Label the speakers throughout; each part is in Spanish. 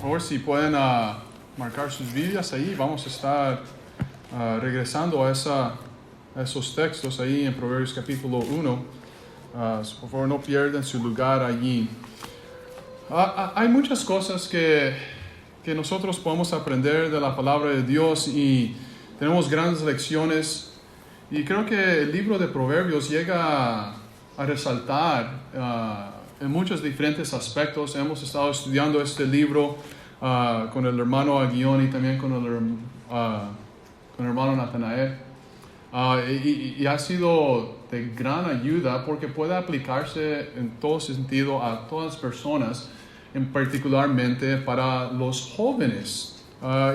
Speaker 1: favor, si pueden marcar sus Biblias ahí, vamos a estar regresando a esos textos ahí en Proverbios capítulo 1. Por favor, no pierdan su lugar allí. Hay muchas cosas que nosotros podemos aprender de la palabra de Dios y tenemos grandes lecciones. Y creo que el libro de Proverbios llega a resaltar en muchos diferentes aspectos. Hemos estado estudiando este libro con el hermano Aguión y también con el hermano Natanael. Y ha sido de gran ayuda porque puede aplicarse en todo sentido a todas las personas, particularmente para los jóvenes.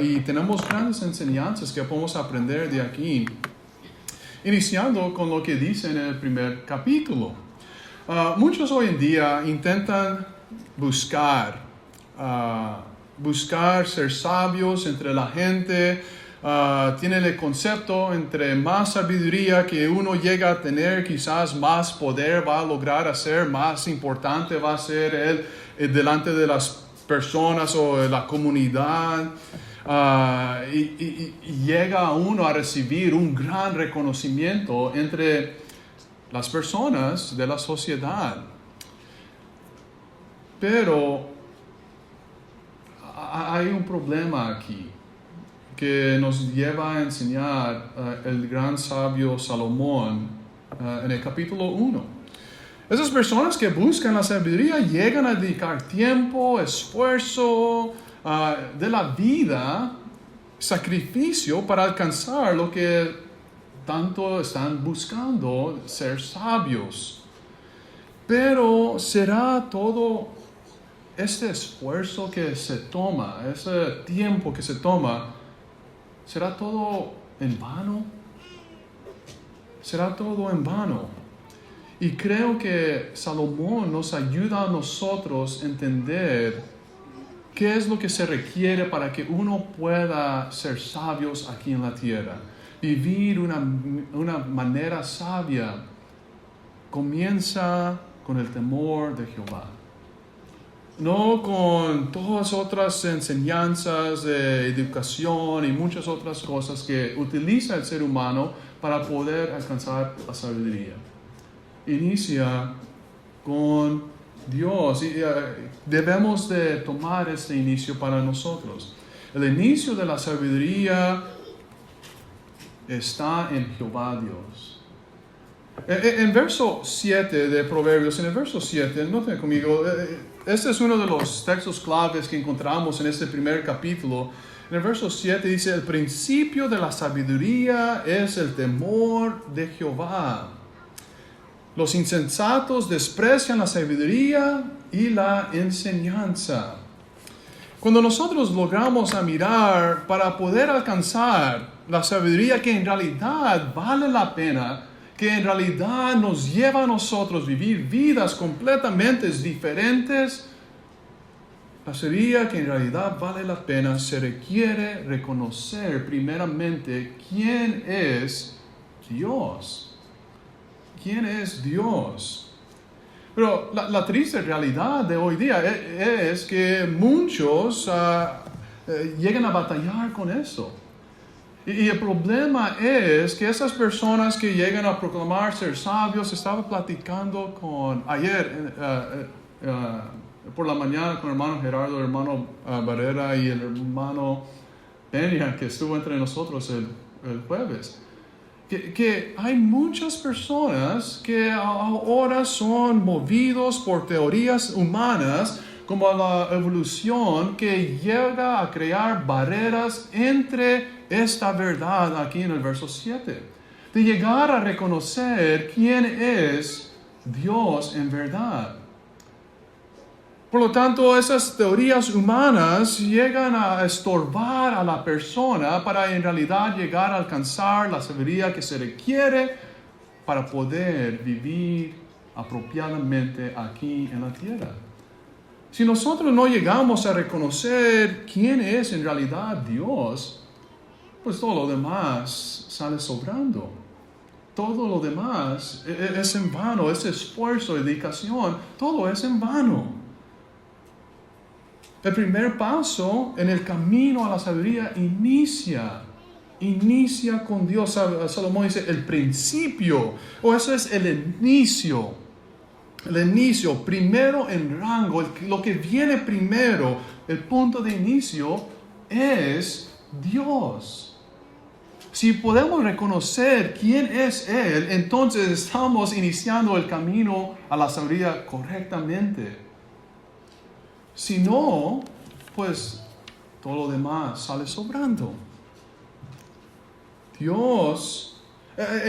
Speaker 1: Y tenemos grandes enseñanzas que podemos aprender de aquí, iniciando con lo que dice en el primer capítulo. Muchos hoy en día intentan buscar ser sabios entre la gente. Tienen el concepto entre más sabiduría que uno llega a tener, quizás más poder va a lograr hacer, más importante va a ser él delante de las personas o de la comunidad. Y llega uno a recibir un gran reconocimiento entre las personas de la sociedad. Pero hay un problema aquí que nos lleva a enseñar el gran sabio Salomón en el capítulo 1. Esas personas que buscan la sabiduría llegan a dedicar tiempo, esfuerzo de la vida, sacrificio para alcanzar lo que tanto están buscando, ser sabios. Pero ¿será todo este esfuerzo que se toma, ese tiempo que se toma, será todo en vano? ¿Será todo en vano? Y creo que Salomón nos ayuda a nosotros a entender qué es lo que se requiere para que uno pueda ser sabios aquí en la tierra. Vivir una manera sabia comienza con el temor de Jehová. No con todas otras enseñanzas de educación y muchas otras cosas que utiliza el ser humano para poder alcanzar la sabiduría. Inicia con Dios y debemos de tomar este inicio para nosotros. El inicio de la sabiduría está en Jehová Dios. En verso 7 de Proverbios, en el verso 7, noten conmigo, este es uno de los textos claves que encontramos en este primer capítulo. En el verso 7 dice, el principio de la sabiduría es el temor de Jehová. Los insensatos desprecian la sabiduría y la enseñanza. Cuando nosotros logramos mirar para poder alcanzar la sabiduría que en realidad vale la pena, que en realidad nos lleva a nosotros a vivir vidas completamente diferentes, la sabiduría que en realidad vale la pena, se requiere reconocer primeramente quién es Dios. ¿Quién es Dios? Pero la triste realidad de hoy día es que muchos llegan a batallar con eso. Y el problema es que esas personas que llegan a proclamar ser sabios, estaba platicando ayer por la mañana con el hermano Gerardo, el hermano Barrera y el hermano Peña, que estuvo entre nosotros el jueves. Que hay muchas personas que ahora son movidos por teorías humanas como la evolución, que llega a crear barreras entre esta verdad aquí en el verso 7. De llegar a reconocer quién es Dios en verdad. Por lo tanto, esas teorías humanas llegan a estorbar a la persona para en realidad llegar a alcanzar la sabiduría que se requiere para poder vivir apropiadamente aquí en la tierra. Si nosotros no llegamos a reconocer quién es en realidad Dios, pues todo lo demás sale sobrando. Todo lo demás es en vano, ese esfuerzo, dedicación, todo es en vano. El primer paso en el camino a la sabiduría inicia con Dios. Salomón dice el principio, o eso es el inicio, primero en rango, lo que viene primero, el punto de inicio es Dios. Si podemos reconocer quién es Él, entonces estamos iniciando el camino a la sabiduría correctamente. Si no, pues todo lo demás sale sobrando. Dios,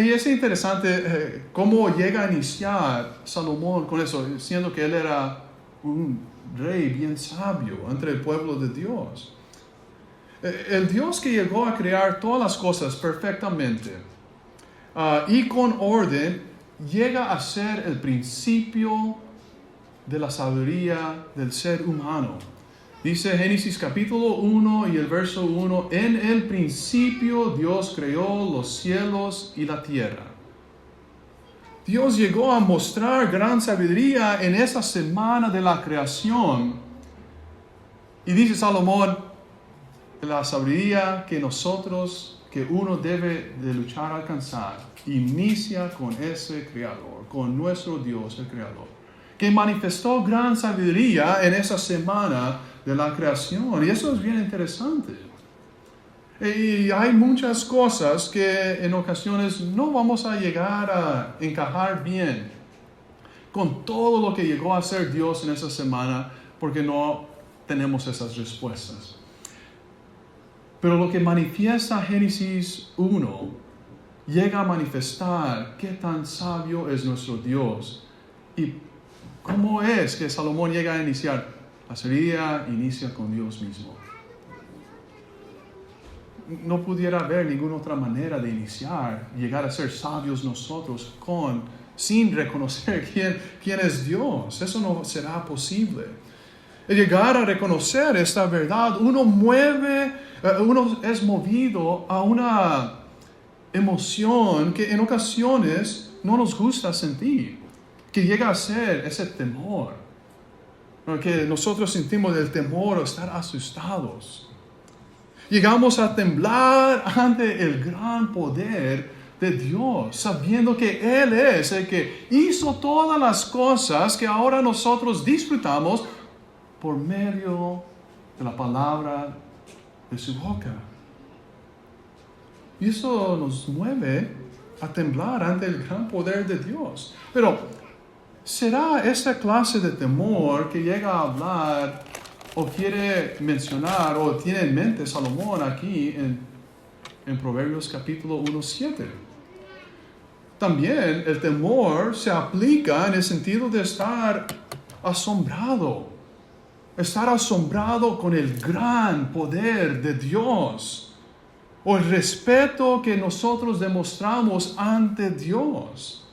Speaker 1: y es interesante cómo llega a iniciar Salomón con eso, siendo que él era un rey bien sabio entre el pueblo de Dios. El Dios que llegó a crear todas las cosas perfectamente y con orden, llega a ser el principio de la sabiduría del ser humano. Dice Génesis capítulo 1 y el verso 1, en el principio Dios creó los cielos y la tierra. Dios llegó a mostrar gran sabiduría en esa semana de la creación. Y dice Salomón, la sabiduría que uno debe de luchar a alcanzar, inicia con ese Creador, con nuestro Dios, el Creador, que manifestó gran sabiduría en esa semana de la creación. Y eso es bien interesante. Y hay muchas cosas que en ocasiones no vamos a llegar a encajar bien con todo lo que llegó a hacer Dios en esa semana, porque no tenemos esas respuestas. Pero lo que manifiesta Génesis 1 llega a manifestar qué tan sabio es nuestro Dios y cómo es que Salomón llega a iniciar. La sabiduría inicia con Dios mismo. No pudiera haber ninguna otra manera de iniciar, llegar a ser sabios nosotros sin reconocer quién es Dios. Eso no será posible. El llegar a reconocer esta verdad, uno es movido a una emoción que en ocasiones no nos gusta sentir, que llega a ser ese temor, que nosotros sentimos el temor o estar asustados. Llegamos a temblar ante el gran poder de Dios, sabiendo que Él es el que hizo todas las cosas que ahora nosotros disfrutamos por medio de la palabra de su boca. Y eso nos mueve a temblar ante el gran poder de Dios. Pero, ¿será esta clase de temor que llega a hablar o quiere mencionar o tiene en mente Salomón aquí en Proverbios capítulo 1:7? También el temor se aplica en el sentido de estar asombrado con el gran poder de Dios, o el respeto que nosotros demostramos ante Dios.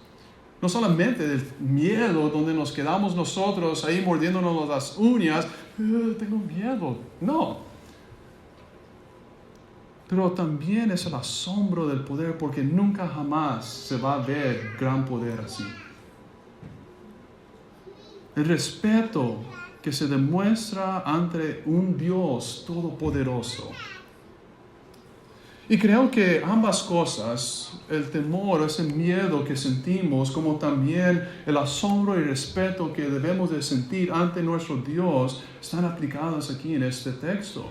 Speaker 1: No solamente del miedo donde nos quedamos nosotros ahí mordiéndonos las uñas, tengo miedo, no. Pero también es el asombro del poder, porque nunca jamás se va a ver gran poder así. El respeto que se demuestra ante un Dios todopoderoso. Y creo que ambas cosas, el temor, ese miedo que sentimos, como también el asombro y respeto que debemos de sentir ante nuestro Dios, están aplicadas aquí en este texto.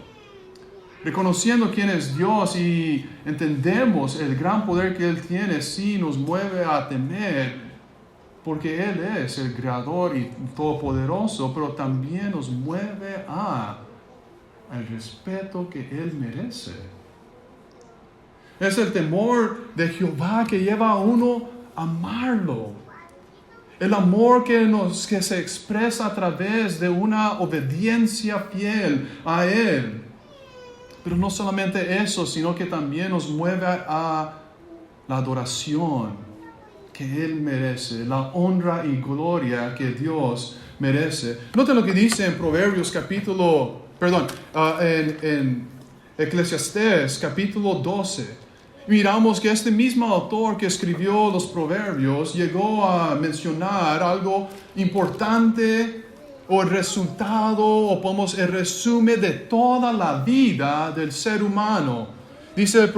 Speaker 1: Reconociendo quién es Dios y entendemos el gran poder que Él tiene, sí nos mueve a temer, porque Él es el Creador y Todopoderoso, pero también nos mueve al respeto que Él merece. Es el temor de Jehová que lleva a uno a amarlo. El amor que se expresa a través de una obediencia fiel a Él. Pero no solamente eso, sino que también nos mueve a la adoración que Él merece, la honra y gloria que Dios merece. Noten lo que dice en en Eclesiastés capítulo 12. Miramos que este mismo autor que escribió los proverbios llegó a mencionar algo importante o el resultado, o podemos el resumen de toda la vida del ser humano. Dice el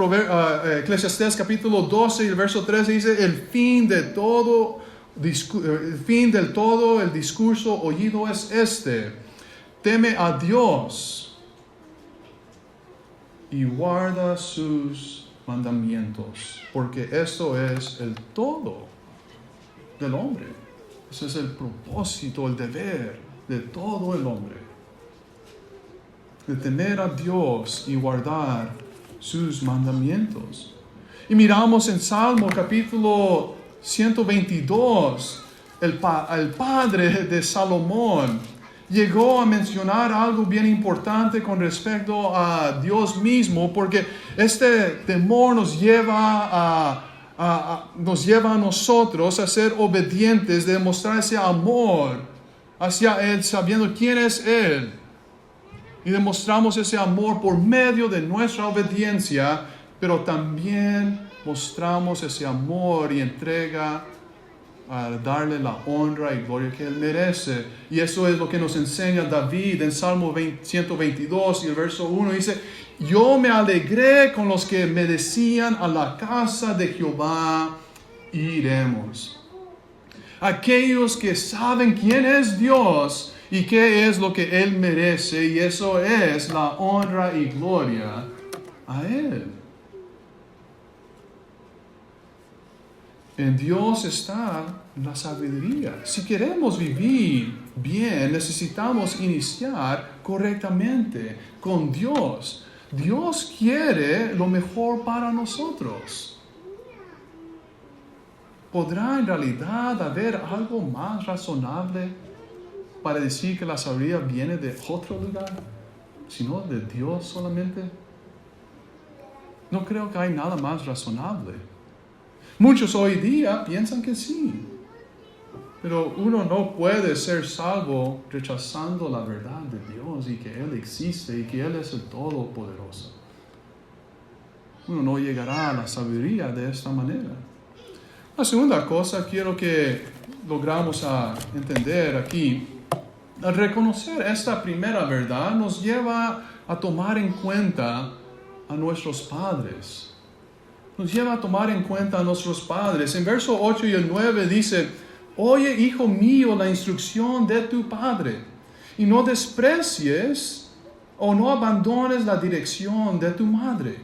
Speaker 1: Eclesiastés capítulo 12 y el verso 13, dice, el fin del todo el discurso oído es este: teme a Dios y guarda sus mandamientos, porque esto es el todo del hombre. Ese es el propósito, el deber de todo el hombre, de temer a Dios y guardar sus mandamientos. Y miramos en Salmo capítulo 122, el padre de Salomón llegó a mencionar algo bien importante con respecto a Dios mismo, porque este temor nos lleva a nosotros a ser obedientes, de demostrar ese amor hacia Él, sabiendo quién es Él. Y demostramos ese amor por medio de nuestra obediencia, pero también mostramos ese amor y entrega a darle la honra y gloria que Él merece. Y eso es lo que nos enseña David en Salmo 122 y el verso 1. Dice, yo me alegré con los que me decían, a la casa de Jehová iremos. Aquellos que saben quién es Dios y qué es lo que Él merece, y eso es la honra y gloria a Él. En Dios está la sabiduría. Si queremos vivir bien, necesitamos iniciar correctamente con Dios. Dios quiere lo mejor para nosotros. ¿Podrá en realidad haber algo más razonable para decir que la sabiduría viene de otro lugar, sino de Dios solamente? No creo que hay nada más razonable. Muchos hoy día piensan que sí, pero uno no puede ser salvo rechazando la verdad de Dios y que Él existe y que Él es el Todopoderoso. Uno no llegará a la sabiduría de esta manera. La segunda cosa quiero que logramos a entender aquí, al reconocer esta primera verdad, nos lleva a tomar en cuenta a nuestros padres. Nos lleva a tomar en cuenta a nuestros padres. En verso 8 y el 9 dice, oye, hijo mío, la instrucción de tu padre, y no desprecies o no abandones la dirección de tu madre,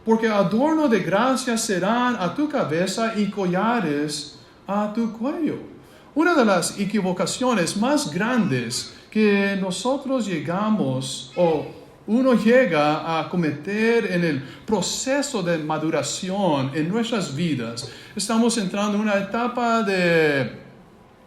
Speaker 1: porque adorno de gracia serán a tu cabeza y collares a tu cuello. Una de las equivocaciones más grandes que nosotros llegamos o uno llega a cometer en el proceso de maduración en nuestras vidas. Estamos entrando en una etapa de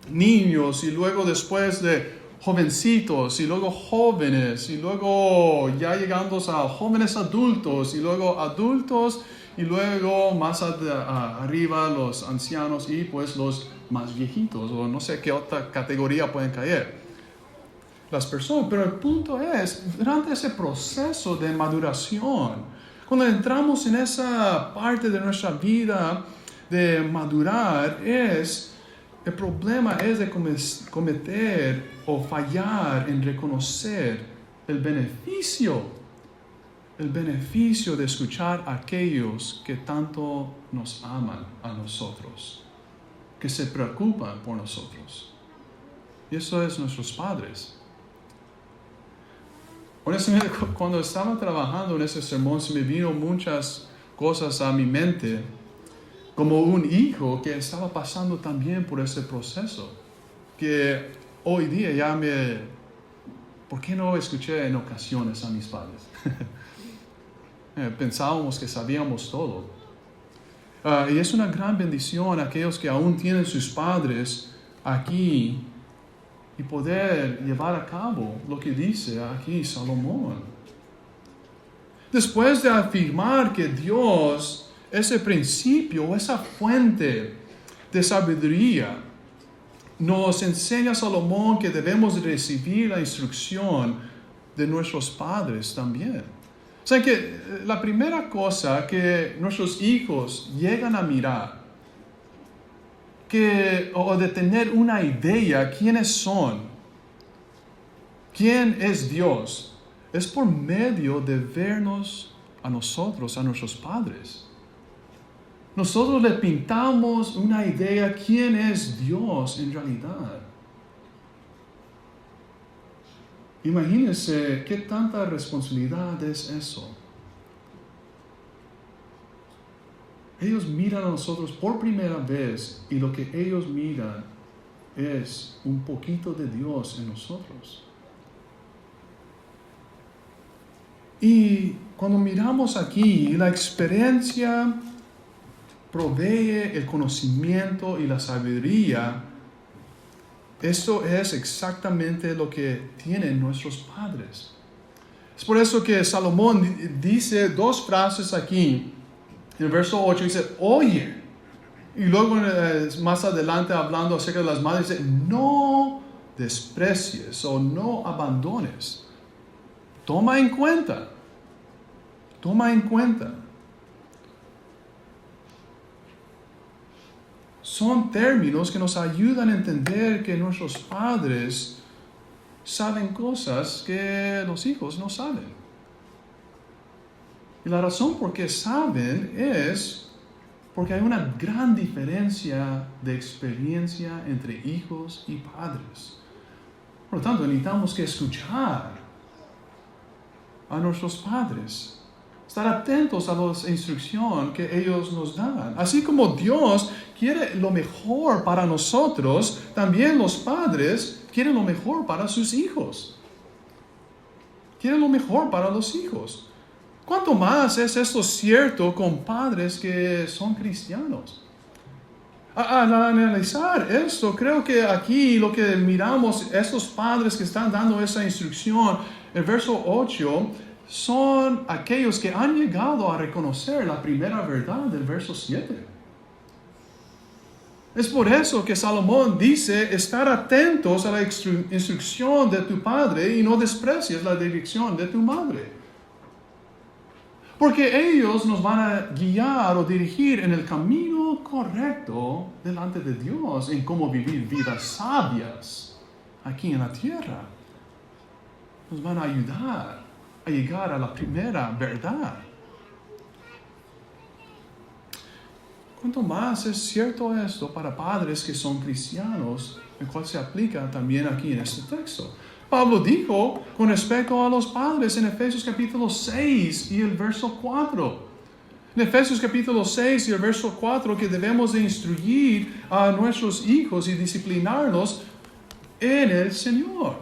Speaker 1: niños y luego después de jovencitos y luego jóvenes y luego ya llegando a jóvenes adultos y luego adultos y luego más arriba los ancianos y pues los más viejitos o no sé qué otra categoría pueden caer las personas. Pero el punto es, durante ese proceso de maduración, cuando entramos en esa parte de nuestra vida de madurar, el problema es de cometer o fallar en reconocer el beneficio de escuchar a aquellos que tanto nos aman a nosotros, que se preocupan por nosotros. Y eso es nuestros padres. Honestamente, cuando estaba trabajando en ese sermón, se me vino muchas cosas a mi mente, como un hijo que estaba pasando también por ese proceso, que hoy día ¿por qué no escuché en ocasiones a mis padres? Pensábamos que sabíamos todo. Y es una gran bendición a aquellos que aún tienen sus padres aquí y poder llevar a cabo lo que dice aquí Salomón. Después de afirmar que Dios es el principio, esa fuente de sabiduría, nos enseña Salomón que debemos recibir la instrucción de nuestros padres también. O sea que la primera cosa que nuestros hijos llegan a mirar, o de tener una idea quiénes son, quién es Dios, es por medio de vernos a nosotros, a nuestros padres. Nosotros le pintamos una idea quién es Dios en realidad. Imagínense qué tanta responsabilidad es eso. Ellos miran a nosotros por primera vez y lo que ellos miran es un poquito de Dios en nosotros. Y cuando miramos aquí, la experiencia provee el conocimiento y la sabiduría. Esto es exactamente lo que tienen nuestros padres. Es por eso que Salomón dice dos frases aquí. En el verso 8 dice, oye. Y luego más adelante hablando acerca de las madres, dice, no desprecies o no abandones. Toma en cuenta. Toma en cuenta. Son términos que nos ayudan a entender que nuestros padres saben cosas que los hijos no saben. Y la razón por qué saben es porque hay una gran diferencia de experiencia entre hijos y padres. Por lo tanto, necesitamos que escuchar a nuestros padres. Estar atentos a la instrucción que ellos nos dan. Así como Dios quiere lo mejor para nosotros, también los padres quieren lo mejor para sus hijos. Quieren lo mejor para los hijos. ¿Cuánto más es esto cierto con padres que son cristianos? Al analizar esto, creo que aquí lo que miramos, estos padres que están dando esa instrucción, el verso 8, son aquellos que han llegado a reconocer la primera verdad del verso 7. Es por eso que Salomón dice, estar atentos a la instrucción de tu padre y no desprecies la dirección de tu madre. Porque ellos nos van a guiar o dirigir en el camino correcto delante de Dios, en cómo vivir vidas sabias aquí en la tierra. Nos van a ayudar a llegar a la primera verdad. ¿Cuánto más es cierto esto para padres que son cristianos, el cual se aplica también aquí en este texto? Pablo dijo con respecto a los padres en Efesios capítulo 6 y el verso 4. En Efesios capítulo 6 y el verso 4 que debemos de instruir a nuestros hijos y disciplinarlos en el Señor.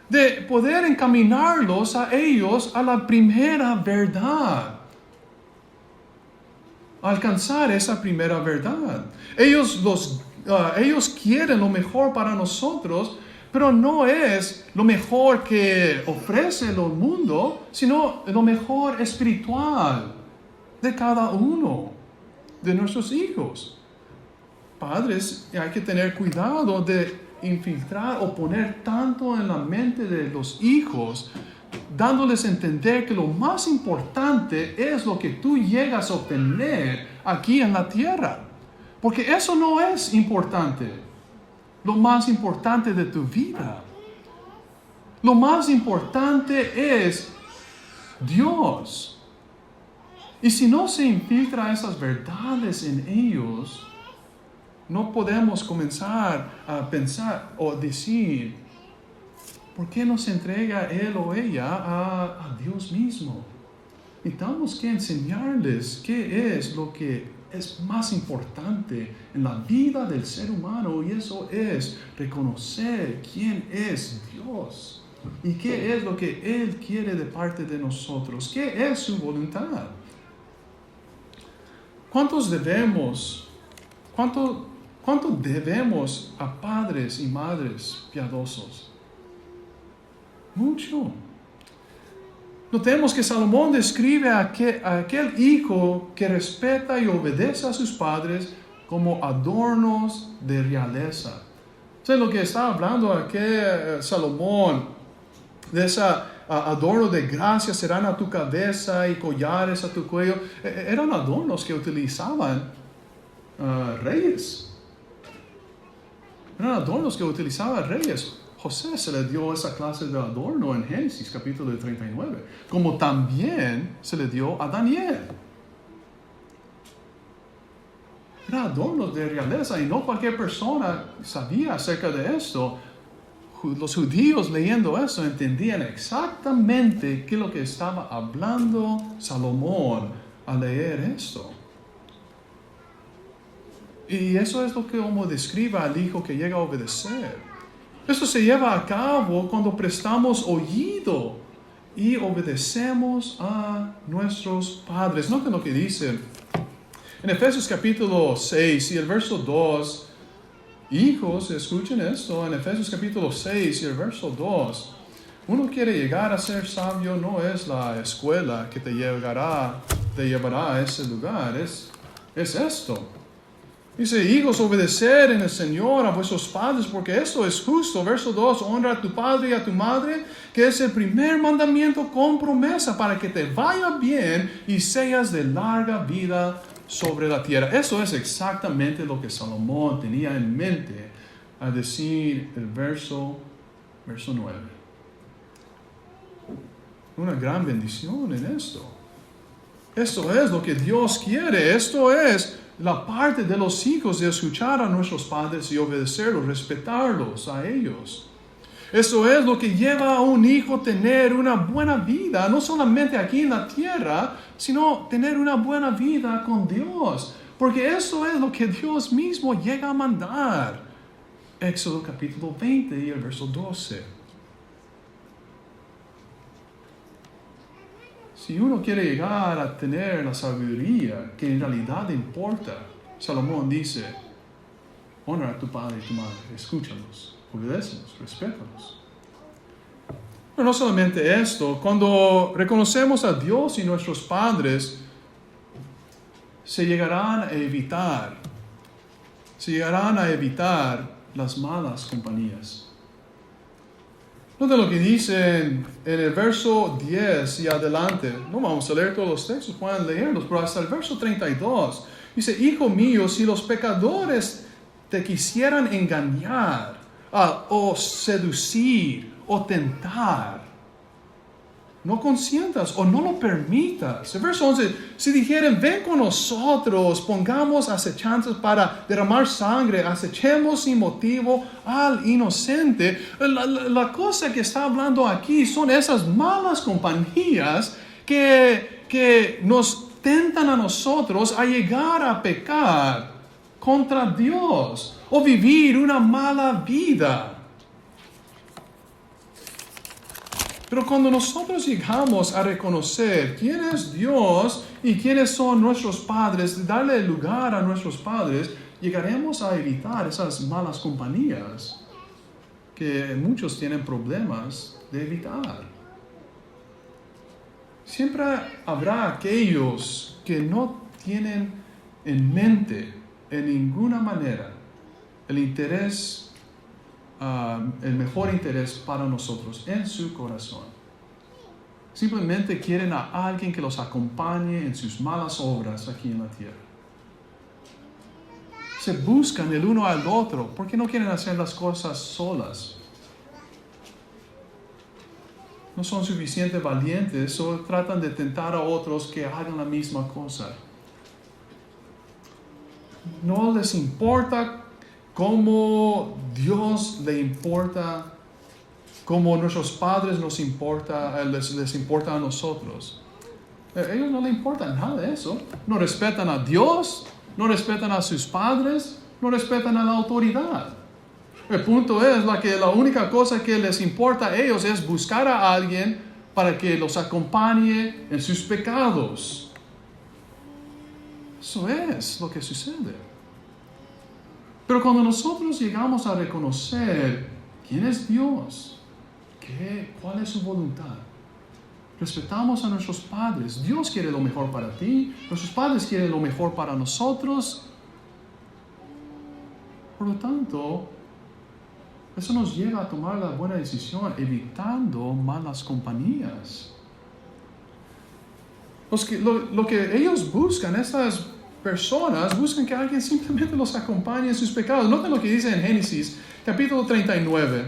Speaker 1: De poder encaminarlos a ellos a la primera verdad. Alcanzar esa primera verdad. Ellos quieren lo mejor para nosotros, pero no es lo mejor que ofrece el mundo, sino lo mejor espiritual de cada uno de nuestros hijos. Padres, hay que tener cuidado de infiltrar o poner tanto en la mente de los hijos, dándoles a entender que lo más importante es lo que tú llegas a obtener aquí en la tierra. Porque eso no es importante. Lo más importante de tu vida. Lo más importante es Dios. Y si no se infiltra esas verdades en ellos, no podemos comenzar a pensar o decir, ¿por qué no se entrega él o ella a Dios mismo? Necesitamos que enseñarles qué es lo que es más importante en la vida del ser humano, y eso es reconocer quién es Dios y qué es lo que Él quiere de parte de nosotros, qué es su voluntad. ¿Cuánto debemos a padres y madres piadosos? Mucho. Notemos que Salomón describe a aquel hijo que respeta y obedece a sus padres como adornos de realeza. ¿Saben lo que está hablando aquí Salomón? De ese adorno de gracia serán a tu cabeza y collares a tu cuello. Eran adornos que utilizaban reyes. Eran adornos que utilizaban reyes. José se le dio esa clase de adorno en Génesis capítulo 39, como también se le dio a Daniel. Era adornos de realeza y no cualquier persona sabía acerca de esto. Los judíos leyendo eso entendían exactamente qué es lo que estaba hablando Salomón al leer esto. Y eso es lo que como describe al hijo que llega a obedecer. Esto se lleva a cabo cuando prestamos oído y obedecemos a nuestros padres. Noten lo que dice en Efesios capítulo 6 y el verso 2. Hijos, escuchen esto, en Efesios capítulo 6 y el verso 2. Uno quiere llegar a ser sabio, no es la escuela que te llevará a ese lugar, es esto. Dice, hijos, obedecer en el Señor a vuestros padres, porque esto es justo. Verso 2, honra a tu padre y a tu madre, que es el primer mandamiento con promesa, para que te vaya bien y seas de larga vida sobre la tierra. Eso es exactamente lo que Salomón tenía en mente al decir el verso 9. Una gran bendición en esto. Esto es lo que Dios quiere. Esto es la parte de los hijos de escuchar a nuestros padres y obedecerlos, respetarlos a ellos. Eso es lo que lleva a un hijo a tener una buena vida, no solamente aquí en la tierra, sino tener una buena vida con Dios. Porque eso es lo que Dios mismo llega a mandar. Éxodo capítulo 20 y el verso 12. Si uno quiere llegar a tener la sabiduría que en realidad importa, Salomón dice, honra a tu padre y tu madre, escúchalos, obedécelos, respétalos. Pero no solamente esto, cuando reconocemos a Dios y nuestros padres, se llegarán a evitar las malas compañías. Nota lo que dice en el verso 10 y adelante. No vamos a leer todos los textos, pueden leerlos, pero hasta el verso 32. Dice, hijo mío, si los pecadores te quisieran engañar, o seducir, o tentar, no consientas o no lo permitas. El verso 11, si dijeren, ven con nosotros, pongamos acechanzas para derramar sangre, acechemos sin motivo al inocente. La cosa que está hablando aquí son esas malas compañías que nos tentan a nosotros a llegar a pecar contra Dios o vivir una mala vida. Pero cuando nosotros llegamos a reconocer quién es Dios y quiénes son nuestros padres, darle lugar a nuestros padres, llegaremos a evitar esas malas compañías que muchos tienen problemas de evitar. Siempre habrá aquellos que no tienen en mente en ninguna manera el interés, el mejor interés para nosotros en su corazón. Simplemente quieren a alguien que los acompañe en sus malas obras aquí en la tierra. Se buscan el uno al otro porque no quieren hacer las cosas solas. No son suficientemente valientes o tratan de tentar a otros que hagan la misma cosa. No les importa cómo Dios le importa, cómo nuestros padres les importa a nosotros. A ellos no les importa nada de eso. No respetan a Dios, no respetan a sus padres, no respetan a la autoridad. El punto es la única cosa que les importa a ellos es buscar a alguien para que los acompañe en sus pecados. Eso es lo que sucede. Pero cuando nosotros llegamos a reconocer quién es Dios, cuál es su voluntad, respetamos a nuestros padres. Dios quiere lo mejor para ti, nuestros padres quieren lo mejor para nosotros. Por lo tanto, eso nos lleva a tomar la buena decisión, evitando malas compañías. Lo que ellos buscan, estas personas buscan que alguien simplemente los acompañe en sus pecados. Noten lo que dice en Génesis, capítulo 39.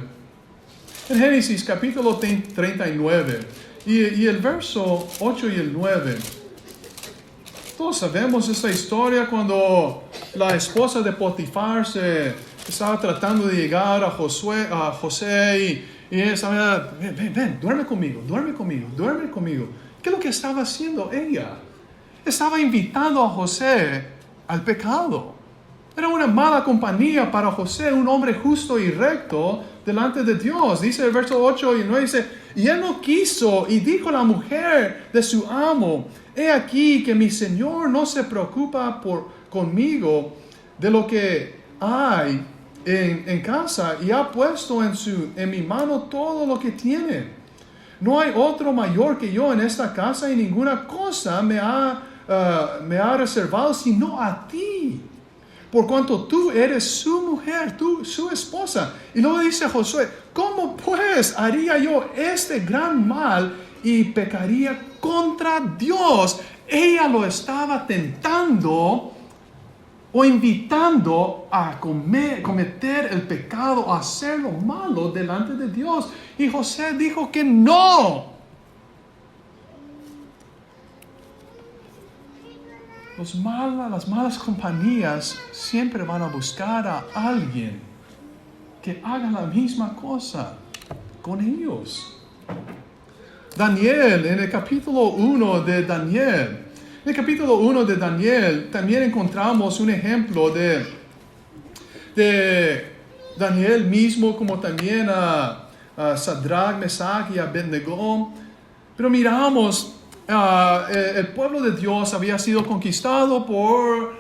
Speaker 1: En Génesis capítulo 39 y el verso 8 y el 9. Todos sabemos esta historia cuando la esposa de Potifar estaba tratando de llegar a José y ella estaba, ven, duerme conmigo. ¿Qué es lo que estaba haciendo ella? Estaba invitando a José al pecado. Era una mala compañía para José, un hombre justo y recto delante de Dios. Dice el verso 8 y 9, dice, y él no quiso, y dijo la mujer de su amo, he aquí que mi señor no se preocupa conmigo de lo que hay en casa, y ha puesto en mi mano todo lo que tiene. No hay otro mayor que yo en esta casa, y ninguna cosa me ha reservado sino a ti, por cuanto tú eres su mujer, tú su esposa. Y luego dice Josué, ¿cómo pues haría yo este gran mal y pecaría contra Dios? Ella lo estaba tentando o invitando a cometer el pecado, a hacer lo malo delante de Dios. Y José dijo que no. Las malas compañías siempre van a buscar a alguien que haga la misma cosa con ellos. Daniel, en el capítulo 1 de Daniel, también encontramos un ejemplo de Daniel mismo, como también a Sadrach, Mesach y Abednego. Pero miramos, el pueblo de Dios había sido conquistado por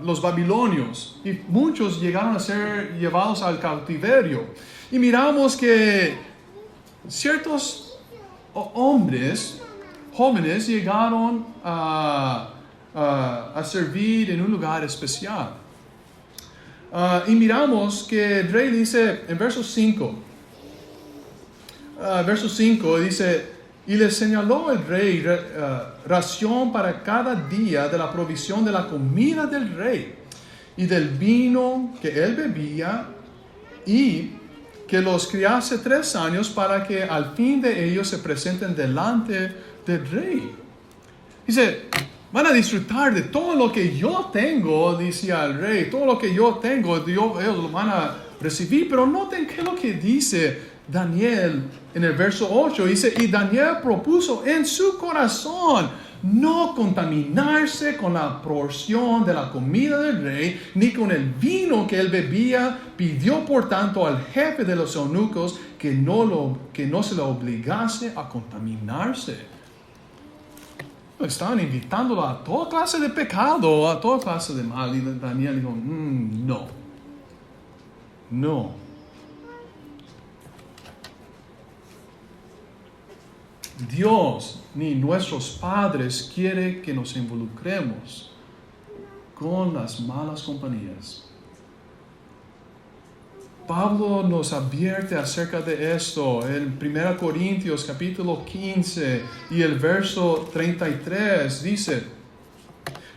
Speaker 1: los babilonios y muchos llegaron a ser llevados al cautiverio. Y miramos que ciertos hombres jóvenes llegaron a servir en un lugar especial. Y miramos que el rey dice en verso 5, dice, y le señaló el rey ración para cada día de la provisión de la comida del rey y del vino que él bebía, y que los criase 3 años para que al fin de ellos se presenten delante del rey. Dice, van a disfrutar de todo lo que yo tengo, decía el rey, todo lo que yo tengo, ellos lo van a recibir. Pero noten qué es lo que dice Daniel en el verso 8. Dice, y Daniel propuso en su corazón no contaminarse con la porción de la comida del rey, ni con el vino que él bebía. Pidió por tanto al jefe de los eunucos que no se le obligase a contaminarse. Estaban invitándolo a toda clase de pecado, a toda clase de mal. Y Daniel dijo, no. Dios ni nuestros padres quiere que nos involucremos con las malas compañías. Pablo nos advierte acerca de esto en 1 Corintios capítulo 15 y el verso 33 dice,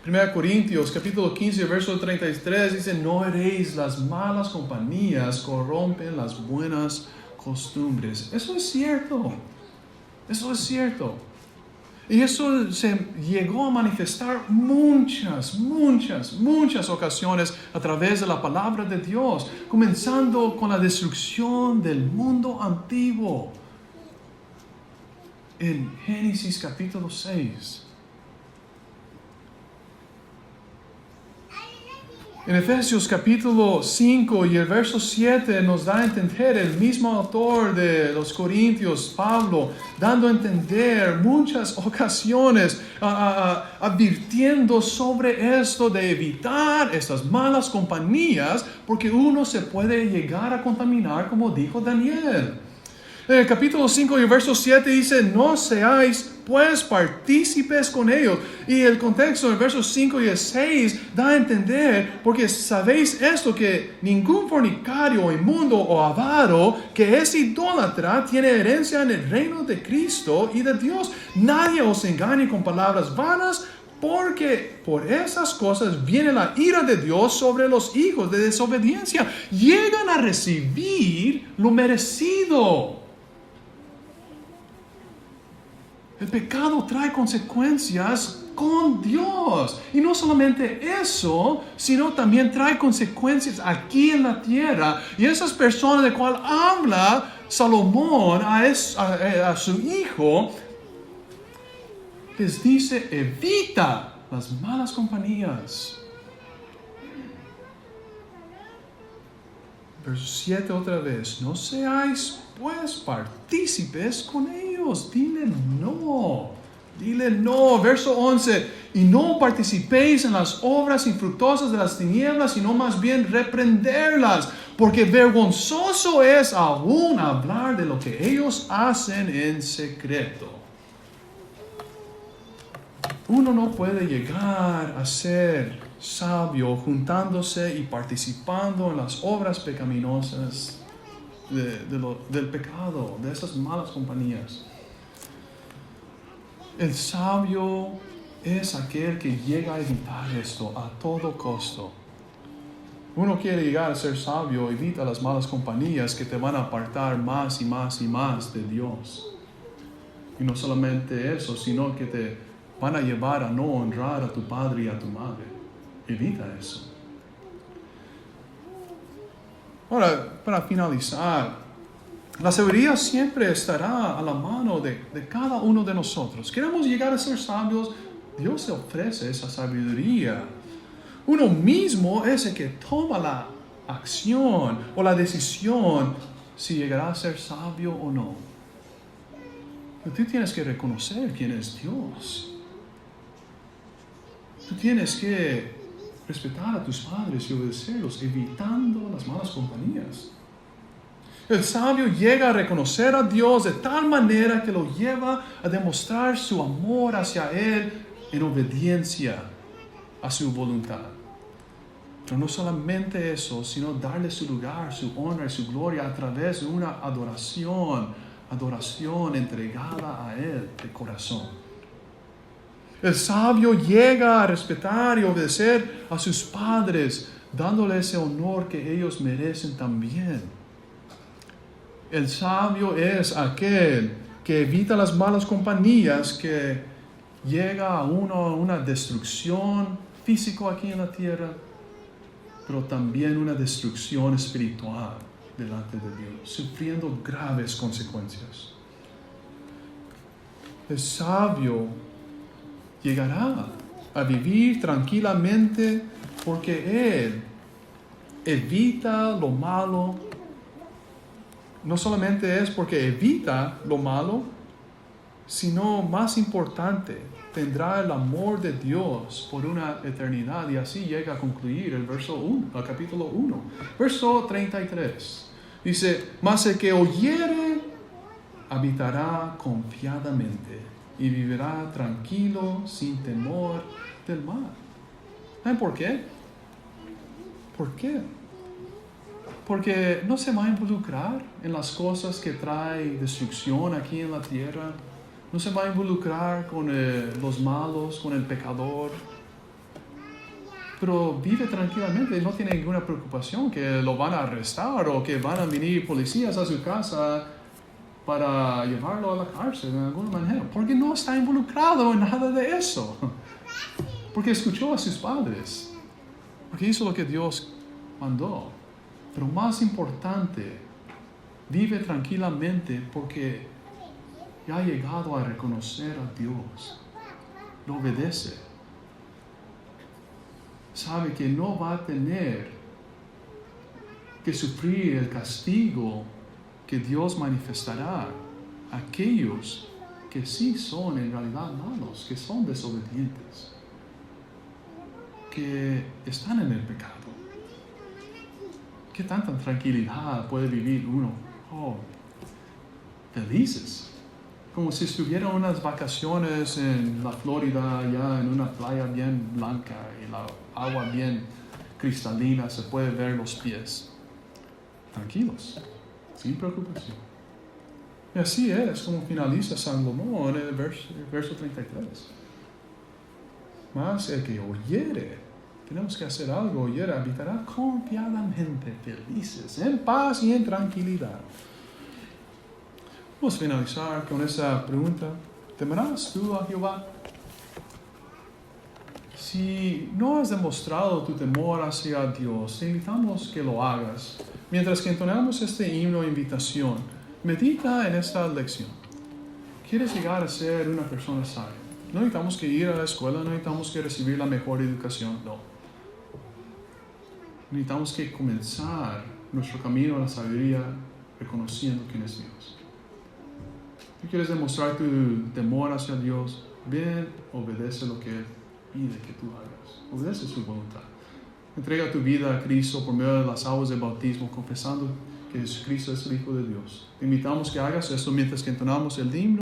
Speaker 1: 1 Corintios capítulo 15 y el verso 33 dice, no heréis, las malas compañías corrompen las buenas costumbres. Eso es cierto. Y eso se llegó a manifestar muchas ocasiones a través de la palabra de Dios, comenzando con la destrucción del mundo antiguo en Génesis capítulo 6. En Efesios capítulo 5 y el verso 7 nos da a entender el mismo autor de los Corintios, Pablo, dando a entender muchas ocasiones, advirtiendo sobre esto de evitar estas malas compañías, porque uno se puede llegar a contaminar, como dijo Daniel. En el capítulo 5 y el verso 7 dice, no seáis pues partícipes con ellos. Y el contexto del verso 5 y el 6 da a entender, porque sabéis esto, que ningún fornicario o inmundo o avaro que es idólatra tiene herencia en el reino de Cristo y de Dios. Nadie os engañe con palabras vanas, porque por esas cosas viene la ira de Dios sobre los hijos de desobediencia. Llegan a recibir lo merecido. El pecado trae consecuencias con Dios. Y no solamente eso, sino también trae consecuencias aquí en la tierra. Y esas personas de cual habla Salomón a su hijo, les dice, evita las malas compañías. Verso 7 otra vez, no seáis pues partícipes con ellos. Dile no. Dile no. Verso 11, y no participéis en las obras infructuosas de las tinieblas, sino más bien reprenderlas, porque vergonzoso es aún hablar de lo que ellos hacen en secreto. Uno no puede llegar a ser sabio juntándose y participando en las obras pecaminosas del pecado, de esas malas compañías. El sabio es aquel que llega a evitar esto a todo costo. Uno quiere llegar a ser sabio, evita las malas compañías que te van a apartar más y más y más de Dios. Y no solamente eso, sino que te van a llevar a no honrar a tu padre y a tu madre. Evita eso. Ahora, para finalizar, la sabiduría siempre estará a la mano de cada uno de nosotros. Queremos llegar a ser sabios, Dios te ofrece esa sabiduría. Uno mismo es el que toma la acción o la decisión si llegará a ser sabio o no. Pero tú tienes que reconocer quién es Dios. Tú tienes que respetar a tus padres y obedecerlos, evitando las malas compañías. El sabio llega a reconocer a Dios de tal manera que lo lleva a demostrar su amor hacia Él en obediencia a su voluntad. Pero no solamente eso, sino darle su lugar, su honra y su gloria a través de una adoración entregada a Él de corazón. El sabio llega a respetar y obedecer a sus padres, dándole ese honor que ellos merecen también. El sabio es aquel que evita las malas compañías, que llega a una destrucción física aquí en la tierra, pero también una destrucción espiritual delante de Dios, sufriendo graves consecuencias. El sabio llegará a vivir tranquilamente porque Él evita lo malo. No solamente es porque evita lo malo, sino más importante, tendrá el amor de Dios por una eternidad. Y así llega a concluir el capítulo 1. Verso 33. Dice, mas el que oyere habitará confiadamente y vivirá tranquilo, sin temor del mal. ¿Saben por qué? ¿Por qué? Porque no se va a involucrar en las cosas que trae destrucción aquí en la tierra. No se va a involucrar con los malos, con el pecador. Pero vive tranquilamente y no tiene ninguna preocupación que lo van a arrestar o que van a venir policías a su casa para llevarlo a la cárcel de alguna manera, porque no está involucrado en nada de eso, porque escuchó a sus padres, porque hizo lo que Dios mandó. Pero más importante, vive tranquilamente porque ya ha llegado a reconocer a Dios, lo obedece, sabe que no va a tener que sufrir el castigo que Dios manifestará a aquellos que sí son en realidad malos, que son desobedientes, que están en el pecado. ¿Qué tanta tranquilidad puede vivir uno? Felices, como si estuvieran unas vacaciones en la Florida, ya en una playa bien blanca y la agua bien cristalina, se puede ver los pies. Tranquilos, sin preocupación. Y así es como finaliza Salomón en el verso 33. Mas el que oyere, tenemos que hacer algo, oyere, habitará confiadamente, felices, en paz y en tranquilidad. Vamos a finalizar con esa pregunta. ¿Temerás tú a Jehová? Si no has demostrado tu temor hacia Dios, te invitamos que lo hagas. Mientras que entonamos este himno de invitación, medita en esta lección. ¿Quieres llegar a ser una persona sabia? No necesitamos que ir a la escuela, no necesitamos que recibir la mejor educación, no. Necesitamos que comenzar nuestro camino a la sabiduría reconociendo quién es Dios. ¿Tú quieres demostrar tu temor hacia Dios? Ven, obedece lo que Él pide que tú hagas. Obedece su voluntad. Entrega tu vida a Cristo por medio de las aguas del bautismo, confesando que Jesucristo es el Hijo de Dios. Te invitamos que hagas esto mientras que entonamos el himno.